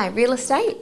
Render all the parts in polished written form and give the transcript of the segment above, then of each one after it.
Hi, real estate?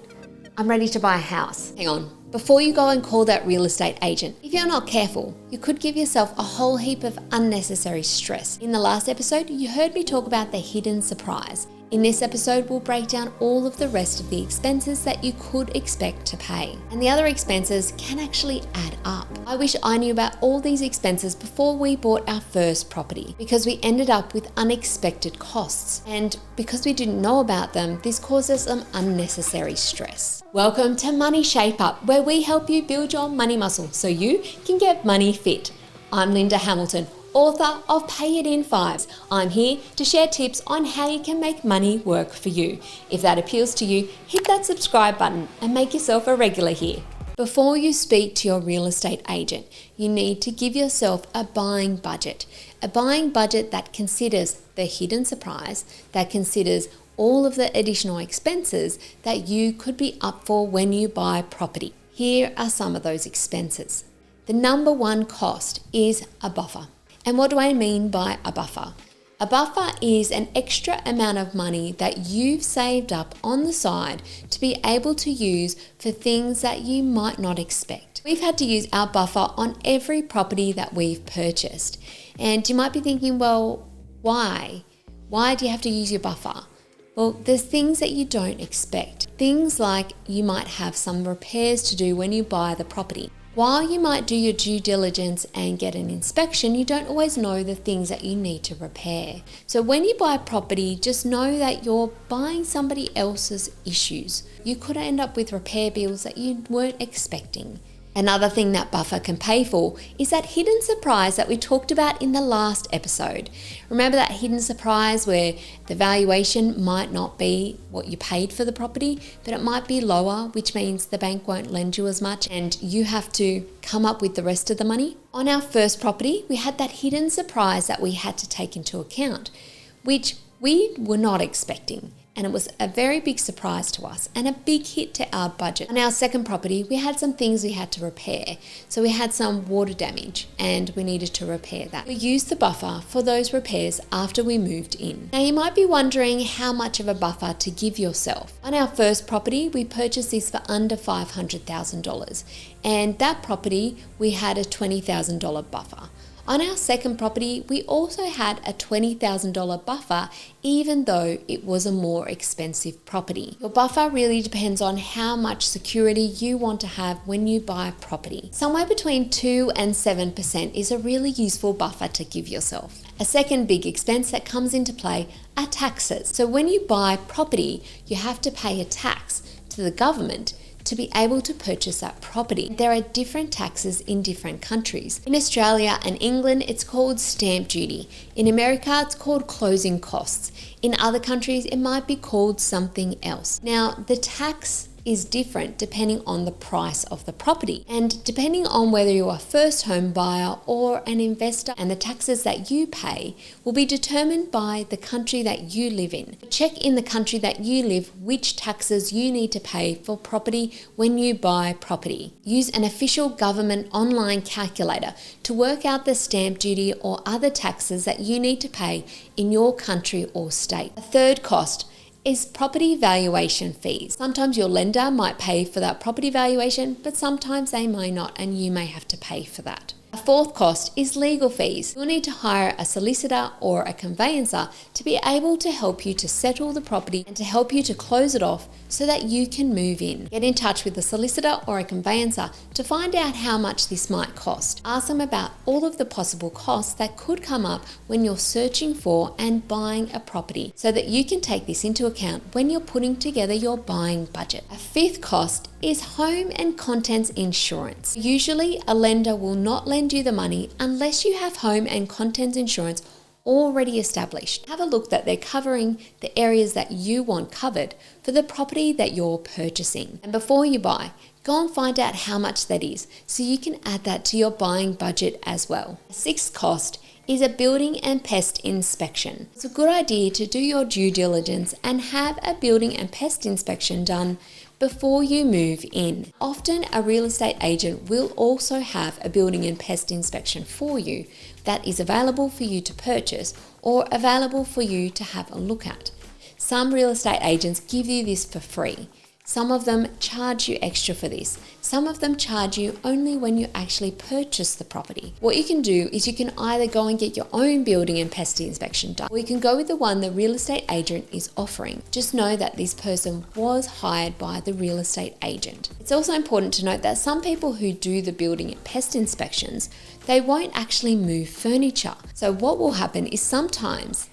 I'm ready to buy a house. Hang on. Before you go and call that real estate agent, if you're not careful, you could give yourself a whole heap of unnecessary stress. In the last episode, you heard me talk about the hidden surprise. In this episode, we'll break down all of the rest of the expenses that you could expect to pay. And the other expenses can actually add up. I wish I knew about all these expenses before we bought our first property, because we ended up with unexpected costs. And because we didn't know about them, this caused us some unnecessary stress. Welcome to Money Shape Up, where we help you build your money muscle so you can get money fit. I'm Linda Hamilton, author of Pay It in 5. I'm here to share tips on how you can make money work for you. If that appeals to you, hit that subscribe button and make yourself a regular here. Before you speak to your real estate agent, you need to give yourself a buying budget. A buying budget that considers the hidden surprise, that considers all of the additional expenses that you could be up for when you buy property. Here are some of those expenses. The number one cost is a buffer. And what do I mean by a buffer? A buffer is an extra amount of money that you've saved up on the side to be able to use for things that you might not expect. We've had to use our buffer on every property that we've purchased. And you might be thinking, well, why? Why do you have to use your buffer? Well, there's things that you don't expect. Things like you might have some repairs to do when you buy the property. While you might do your due diligence and get an inspection, you don't always know the things that you need to repair. So when you buy property, just know that you're buying somebody else's issues. You could end up with repair bills that you weren't expecting. Another thing that buffer can pay for is that hidden surprise that we talked about in the last episode. Remember that hidden surprise where the valuation might not be what you paid for the property, but it might be lower, which means the bank won't lend you as much and you have to come up with the rest of the money. On our first property, we had that hidden surprise that we had to take into account, which we were not expecting. And it was a very big surprise to us and a big hit to our budget. On our second property, we had some things we had to repair. So we had some water damage and we needed to repair that. We used the buffer for those repairs after we moved in. Now you might be wondering how much of a buffer to give yourself. On our first property, we purchased this for under $500,000. And that property, we had a $20,000 buffer. On our second property, we also had a $20,000 buffer, even though it was a more expensive property. Your buffer really depends on how much security you want to have when you buy property. Somewhere between 2 and 7% is a really useful buffer to give yourself. A second big expense that comes into play are taxes. So when you buy property, you have to pay a tax to the government to be able to purchase that property. There are different taxes in different countries. In Australia and England, it's called stamp duty. In America, it's called closing costs. In other countries, it might be called something else. Now, the tax is different depending on the price of the property and depending on whether you're a first home buyer or an investor, and the taxes that you pay will be determined by the country that you live in. Check in the country that you live which taxes you need to pay for property when you buy property. Use an official government online calculator to work out the stamp duty or other taxes that you need to pay in your country or state. A third cost is property valuation fees. Sometimes your lender might pay for that property valuation, but sometimes they may not, and you may have to pay for that. A fourth cost is legal fees. You'll need to hire a solicitor or a conveyancer to be able to help you to settle the property and to help you to close it off so that you can move in. Get in touch with a solicitor or a conveyancer to find out how much this might cost. Ask them about all of the possible costs that could come up when you're searching for and buying a property so that you can take this into account when you're putting together your buying budget. A fifth cost is home and contents insurance. Usually, a lender will not lend you the money unless you have home and contents insurance already established. Have a look that they're covering the areas that you want covered for the property that you're purchasing. And before you buy, go and find out how much that is so you can add that to your buying budget as well. The sixth cost is a building and pest inspection. It's a good idea to do your due diligence and have a building and pest inspection done before you move in. Often a real estate agent will also have a building and pest inspection for you that is available for you to purchase or available for you to have a look at. Some real estate agents give you this for free. Some of them charge you extra for this. Some of them charge you only when you actually purchase the property. What you can do is you can either go and get your own building and pest inspection done, or you can go with the one the real estate agent is offering. Just know that this person was hired by the real estate agent. It's also important to note that some people who do the building and pest inspections, they won't actually move furniture. So what will happen is sometimes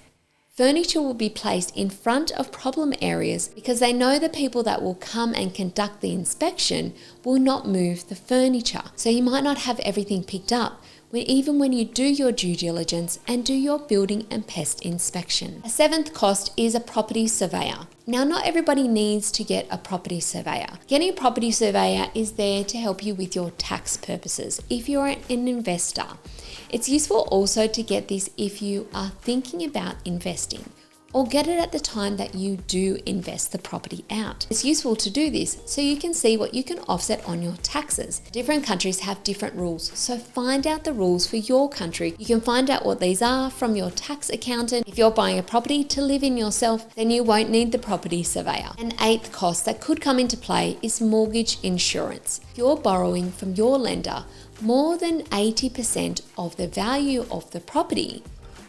furniture will be placed in front of problem areas because they know the people that will come and conduct the inspection will not move the furniture. So you might not have everything picked up even when you do your due diligence and do your building and pest inspection. A seventh cost is a property surveyor. Now, not everybody needs to get a property surveyor. Getting a property surveyor is there to help you with your tax purposes if you're an investor. It's useful also to get this if you are thinking about investing, or get it at the time that you do invest the property out. It's useful to do this so you can see what you can offset on your taxes. Different countries have different rules, so find out the rules for your country. You can find out what these are from your tax accountant. If you're buying a property to live in yourself, then you won't need the property surveyor. An eighth cost that could come into play is mortgage insurance. If you're borrowing from your lender more than 80% of the value of the property,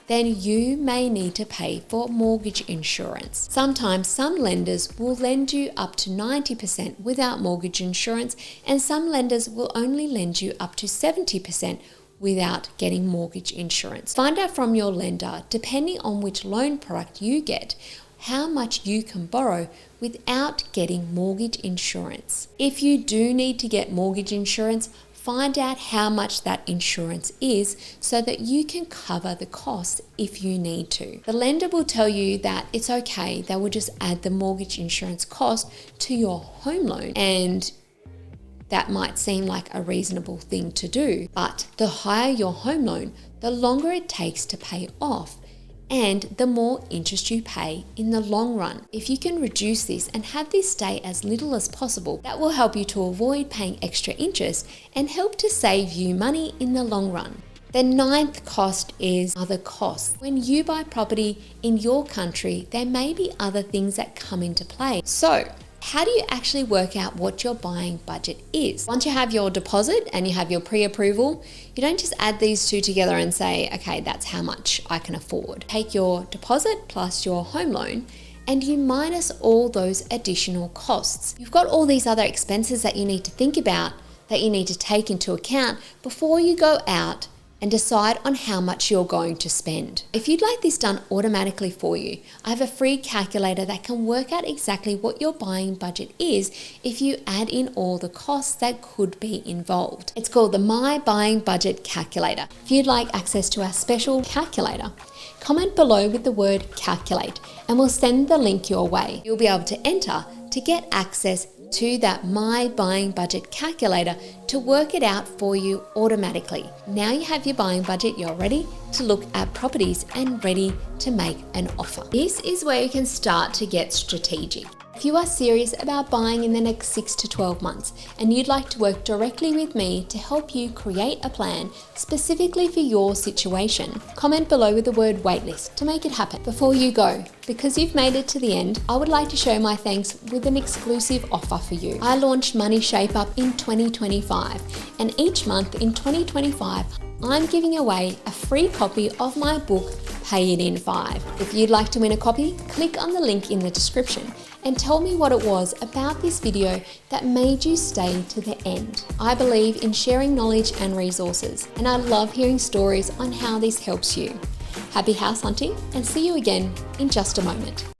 then you may need to pay for mortgage insurance. Sometimes some lenders will lend you up to 90% without mortgage insurance, and some lenders will only lend you up to 70% without getting mortgage insurance. Find out from your lender, depending on which loan product you get, how much you can borrow without getting mortgage insurance. If you do need to get mortgage insurance, find out how much that insurance is so that you can cover the cost if you need to. The lender will tell you that it's okay, they will just add the mortgage insurance cost to your home loan, and that might seem like a reasonable thing to do. But the higher your home loan, the longer it takes to pay off, and the more interest you pay in the long run. If you can reduce this and have this stay as little as possible, that will help you to avoid paying extra interest and help to save you money in the long run. The ninth cost is other costs. When you buy property in your country, there may be other things that come into play. So, how do you actually work out what your buying budget is? Once you have your deposit and you have your pre-approval, you don't just add these two together and say, okay, that's how much I can afford. Take your deposit plus your home loan and you minus all those additional costs. You've got all these other expenses that you need to think about, that you need to take into account before you go out and decide on how much you're going to spend. If you'd like this done automatically for you, I have a free calculator that can work out exactly what your buying budget is if you add in all the costs that could be involved. It's called the My Buying Budget Calculator. If you'd like access to our special calculator, comment below with the word calculate and we'll send the link your way. You'll be able to enter to get access to that My Buying Budget Calculator to work it out for you automatically. Now you have your buying budget, you're ready to look at properties and ready to make an offer. This is where you can start to get strategic. If you are serious about buying in the next 6 to 12 months and you'd like to work directly with me to help you create a plan specifically for your situation, comment below with the word waitlist to make it happen. Before you go, because you've made it to the end, I would like to show my thanks with an exclusive offer for you. I launched Money Shape Up in 2025, and each month in 2025, I'm giving away a free copy of my book, Pay It in 5. If you'd like to win a copy, click on the link in the description and tell me what it was about this video that made you stay to the end. I believe in sharing knowledge and resources, and I love hearing stories on how this helps you. Happy house hunting, and see you again in just a moment.